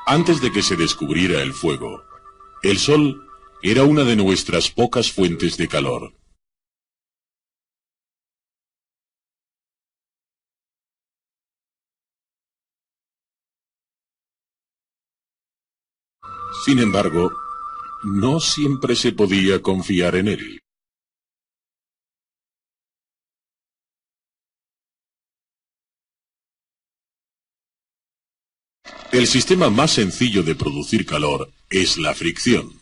Antes de que se descubriera el fuego, el sol era una de nuestras pocas fuentes de calor. Sin embargo, no siempre se podía confiar en él. El sistema más sencillo de producir calor es la fricción.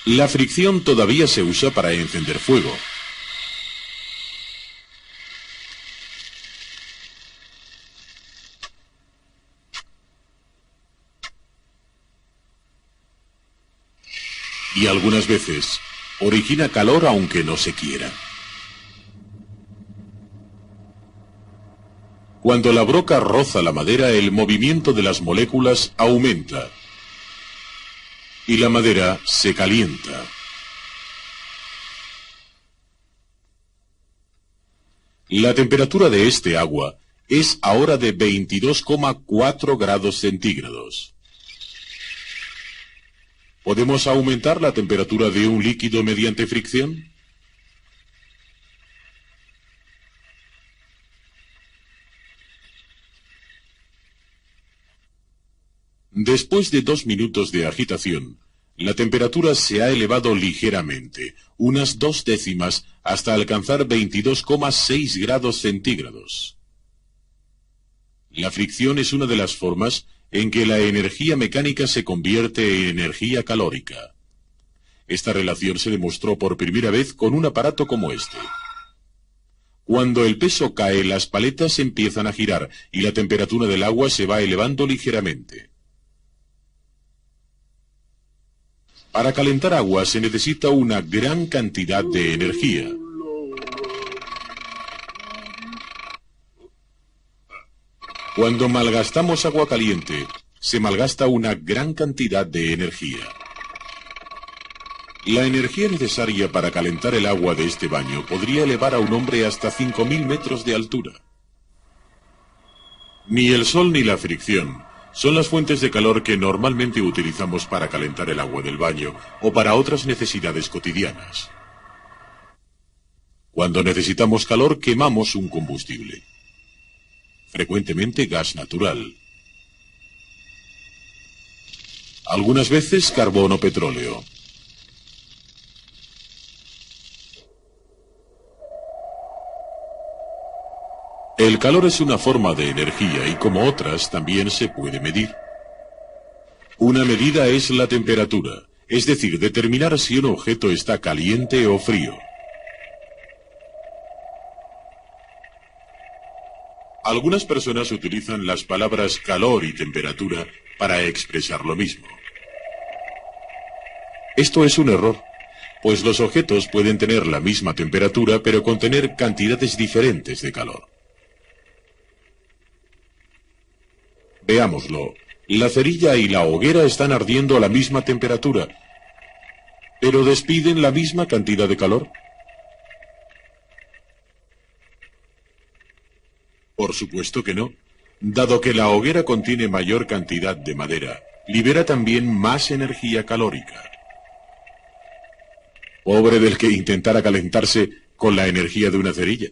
La fricción todavía se usa para encender fuego. Y algunas veces origina calor aunque no se quiera. Cuando la broca roza la madera, el movimiento de las moléculas aumenta y la madera se calienta. La temperatura de este agua es ahora de 22,4 grados centígrados. ¿Podemos aumentar la temperatura de un líquido mediante fricción? Después de 2 minutos de agitación, la temperatura se ha elevado ligeramente, unas 2 décimas, hasta alcanzar 22,6 grados centígrados. La fricción es una de las formas en que la energía mecánica se convierte en energía calórica. Esta relación se demostró por primera vez con un aparato como este. Cuando el peso cae, las paletas empiezan a girar y la temperatura del agua se va elevando ligeramente. Para calentar agua se necesita una gran cantidad de energía. Cuando malgastamos agua caliente, se malgasta una gran cantidad de energía. La energía necesaria para calentar el agua de este baño podría elevar a un hombre hasta 5.000 metros de altura. Ni el sol ni la fricción son las fuentes de calor que normalmente utilizamos para calentar el agua del baño o para otras necesidades cotidianas. Cuando necesitamos calor, quemamos un combustible. Frecuentemente gas natural. Algunas veces carbón o petróleo. El calor es una forma de energía y como otras también se puede medir. Una medida es la temperatura, es decir, determinar si un objeto está caliente o frío. Algunas personas utilizan las palabras calor y temperatura para expresar lo mismo. Esto es un error, pues los objetos pueden tener la misma temperatura pero contener cantidades diferentes de calor. Veámoslo. La cerilla y la hoguera están ardiendo a la misma temperatura, pero despiden la misma cantidad de calor. Por supuesto que no, dado que la hoguera contiene mayor cantidad de madera, libera también más energía calórica. Pobre del que intentara calentarse con la energía de una cerilla.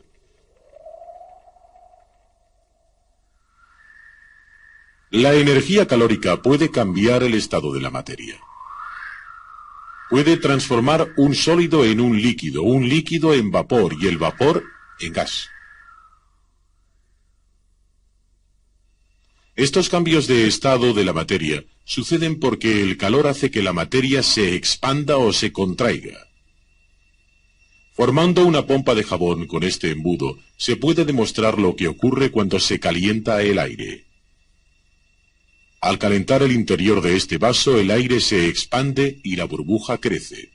La energía calórica puede cambiar el estado de la materia. Puede transformar un sólido en un líquido en vapor y el vapor en gas. Estos cambios de estado de la materia suceden porque el calor hace que la materia se expanda o se contraiga. Formando una pompa de jabón con este embudo, se puede demostrar lo que ocurre cuando se calienta el aire. Al calentar el interior de este vaso, el aire se expande y la burbuja crece.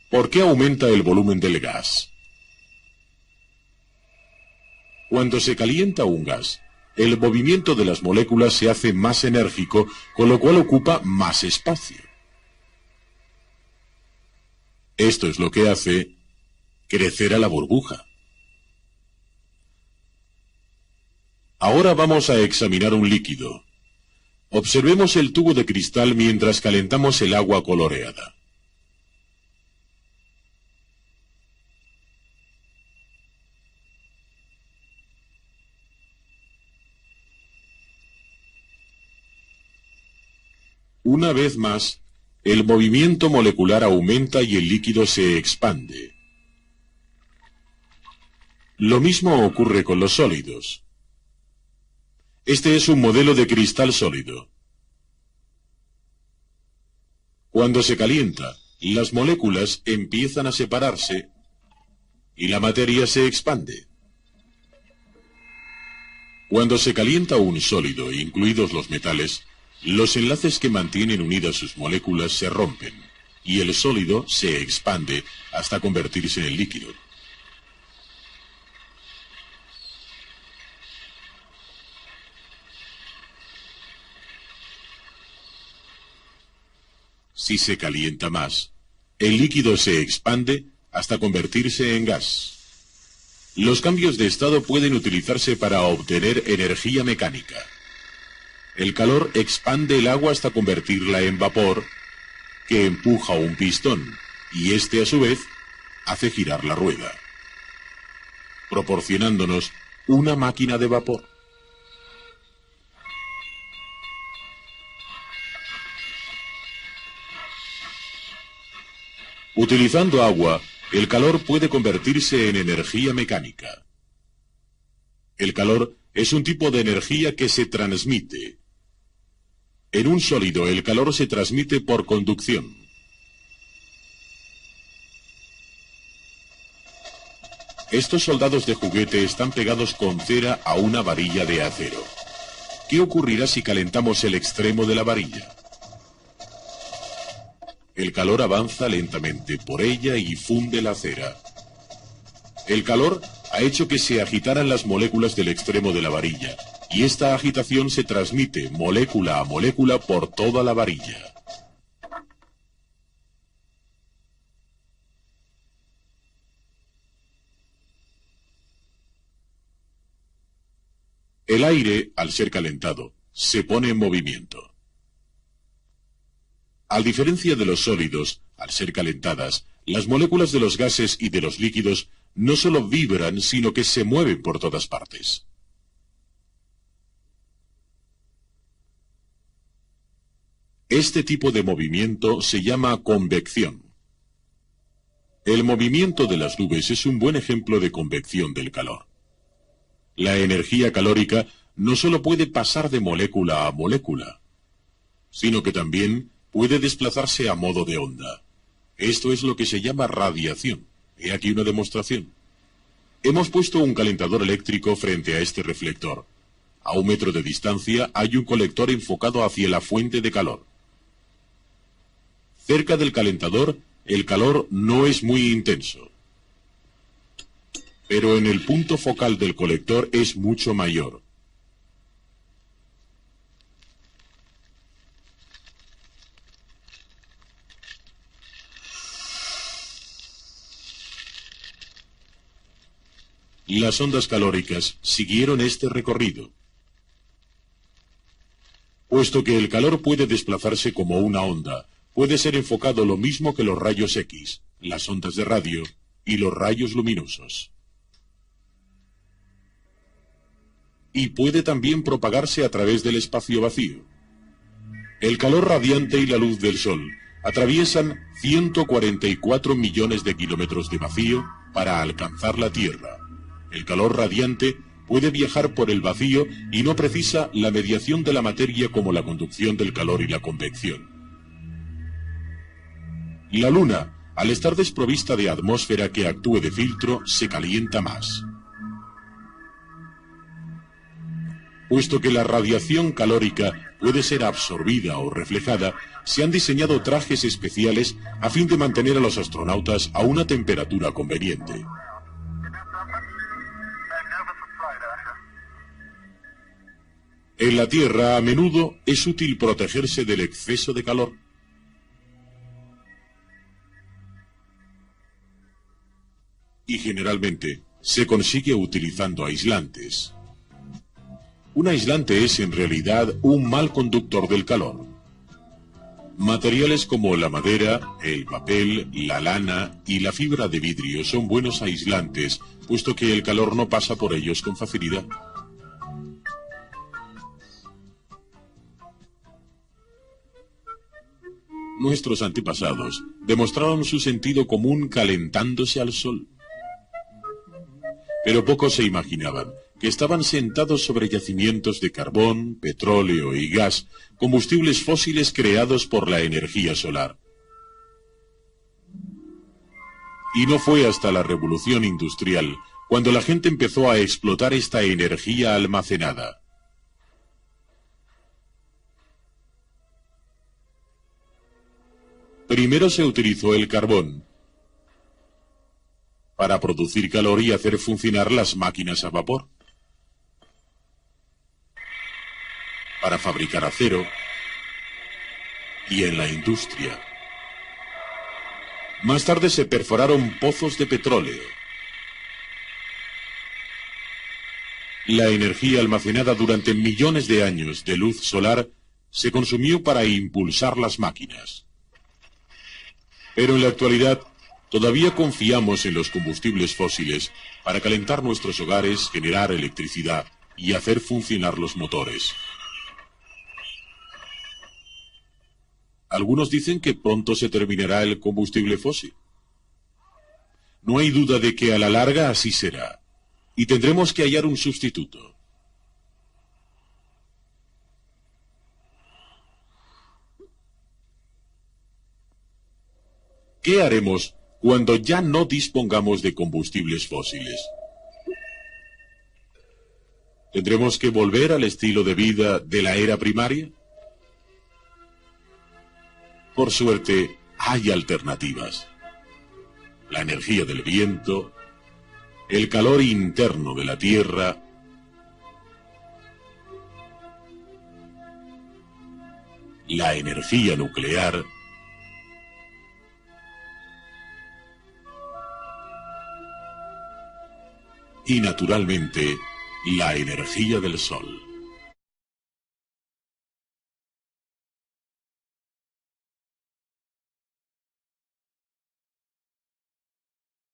¿Por qué aumenta el volumen del gas? Cuando se calienta un gas, el movimiento de las moléculas se hace más enérgico, con lo cual ocupa más espacio. Esto es lo que hace crecer a la burbuja. Ahora vamos a examinar un líquido. Observemos el tubo de cristal mientras calentamos el agua coloreada. Una vez más, el movimiento molecular aumenta y el líquido se expande. Lo mismo ocurre con los sólidos. Este es un modelo de cristal sólido. Cuando se calienta, las moléculas empiezan a separarse y la materia se expande. Cuando se calienta un sólido, incluidos los metales, los enlaces que mantienen unidas sus moléculas se rompen y el sólido se expande hasta convertirse en líquido. Si se calienta más, el líquido se expande hasta convertirse en gas. Los cambios de estado pueden utilizarse para obtener energía mecánica. El calor expande el agua hasta convertirla en vapor, que empuja un pistón, y este a su vez hace girar la rueda, proporcionándonos una máquina de vapor. Utilizando agua, el calor puede convertirse en energía mecánica. El calor es un tipo de energía que se transmite. En un sólido, el calor se transmite por conducción. Estos soldados de juguete están pegados con cera a una varilla de acero. ¿Qué ocurrirá si calentamos el extremo de la varilla? El calor avanza lentamente por ella y funde la cera. El calor ha hecho que se agitaran las moléculas del extremo de la varilla, y esta agitación se transmite molécula a molécula por toda la varilla. El aire, al ser calentado, se pone en movimiento. A diferencia de los sólidos, al ser calentadas, las moléculas de los gases y de los líquidos no solo vibran, sino que se mueven por todas partes. Este tipo de movimiento se llama convección. El movimiento de las nubes es un buen ejemplo de convección del calor. La energía calórica no solo puede pasar de molécula a molécula, sino que también puede desplazarse a modo de onda. Esto es lo que se llama radiación. He aquí una demostración. Hemos puesto un calentador eléctrico frente a este reflector. A 1 metro de distancia hay un colector enfocado hacia la fuente de calor. Cerca del calentador, el calor no es muy intenso, pero en el punto focal del colector es mucho mayor. Las ondas calóricas siguieron este recorrido. Puesto que el calor puede desplazarse como una onda, puede ser enfocado lo mismo que los rayos X, las ondas de radio y los rayos luminosos. Y puede también propagarse a través del espacio vacío. El calor radiante y la luz del sol atraviesan 144 millones de kilómetros de vacío para alcanzar la Tierra. El calor radiante puede viajar por el vacío y no precisa la mediación de la materia como la conducción del calor y la convección. La Luna, al estar desprovista de atmósfera que actúe de filtro, se calienta más. Puesto que la radiación calórica puede ser absorbida o reflejada, se han diseñado trajes especiales a fin de mantener a los astronautas a una temperatura conveniente. En la Tierra, a menudo, es útil protegerse del exceso de calor. Y generalmente, se consigue utilizando aislantes. Un aislante es, en realidad, un mal conductor del calor. Materiales como la madera, el papel, la lana y la fibra de vidrio son buenos aislantes, puesto que el calor no pasa por ellos con facilidad. Nuestros antepasados demostraron su sentido común calentándose al sol. Pero pocos se imaginaban que estaban sentados sobre yacimientos de carbón, petróleo y gas, combustibles fósiles creados por la energía solar. Y no fue hasta la Revolución Industrial cuando la gente empezó a explotar esta energía almacenada. Primero se utilizó el carbón para producir calor y hacer funcionar las máquinas a vapor, para fabricar acero y en la industria. Más tarde se perforaron pozos de petróleo. La energía almacenada durante millones de años de luz solar se consumió para impulsar las máquinas. Pero en la actualidad, todavía confiamos en los combustibles fósiles para calentar nuestros hogares, generar electricidad y hacer funcionar los motores. Algunos dicen que pronto se terminará el combustible fósil. No hay duda de que a la larga así será, y tendremos que hallar un sustituto. ¿Qué haremos cuando ya no dispongamos de combustibles fósiles? ¿Tendremos que volver al estilo de vida de la era primaria? Por suerte, hay alternativas. La energía del viento, el calor interno de la Tierra, la energía nuclear, y naturalmente, la energía del sol.